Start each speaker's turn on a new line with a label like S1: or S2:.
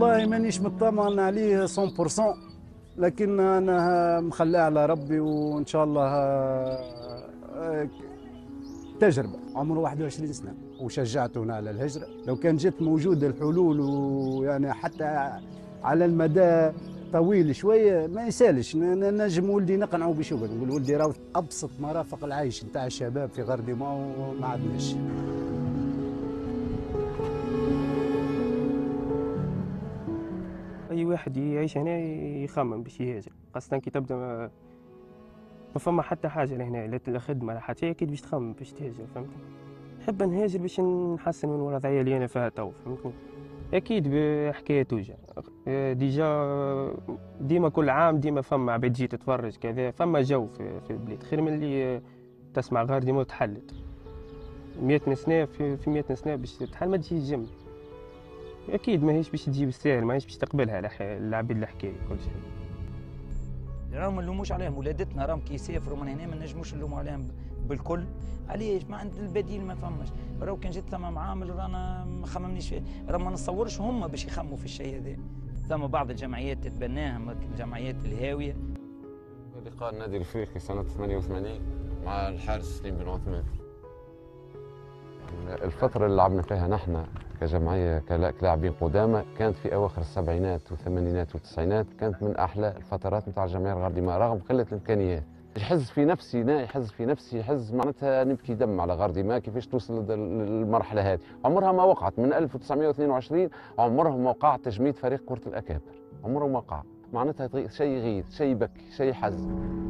S1: والله مانيش مطمئن عليه 100%، لكن انا مخليها على ربي وان شاء الله تجربه. عمره 21 سنه وشجعته هنا على الهجره. لو كان جت موجوده الحلول ويعني حتى على المدى طويل شويه ما يسالش، نجم ولدي نقنعه بشغل، نقول ولدي راهو ابسط مرافق العيش نتاع الشباب في غرديمه وما عندناش.
S2: اي واحد يعيش هنا يخمم باش يهاجر، خاصه كي تبدا ما فما حتى حاجه لهنا، لا خدمه لا حتى اكيد باش تخمم باش تهاجر، فهمتني. نحب نهاجر باش نحسن من الوضعيه اللي انا فيها تو، فهمتني. اكيد بحكايه توجع. ديجا ديما كل عام ديما فما عباد تجي تتفرج كذا، فما جو في البلاد خير من اللي تسمع غير ديما تحلت 100 سنه في 100 سنه باش تحل ما تجيش جنب. اكيد ماهيش باش تجي بالساهل، ماهيش باش تقبلها العباد الحكايه كل شيء.
S3: راهم ما نلوموش عليهم، ولادتنا راهم كي يسافروا من هنا ما نجموش نلوموا عليهم بالكل. علاش؟ ما عند البديل ما فماش. راهو كان جيت ثم معامل رانا ما خممنيش فيه، راه ما نتصورش هم باش يخموا في الشيء هذا. ثم بعض الجمعيات تتبناهم، الجمعيات الهاويه.
S4: لقاء النادي الافريقي سنه 88 مع الحارس سليم بن عثمان. الفتره اللي لعبنا فيها نحن كجمعيه كلاعبين قدامى كانت في اواخر السبعينات والثمانينات والتسعينات، كانت من احلى الفترات نتاع الجمعيه الغرديمه رغم قله الامكانيات. يحز في نفسي يحز معناتها نبكي دم على غرديمه كيفاش توصل للمرحله هذه. عمرها ما وقعت من 1922، عمرها ما وقع تجميد فريق كره الاكابر، عمره ما وقع. معناتها شيء يغيظ، شيء يبكي، شيء يحزن.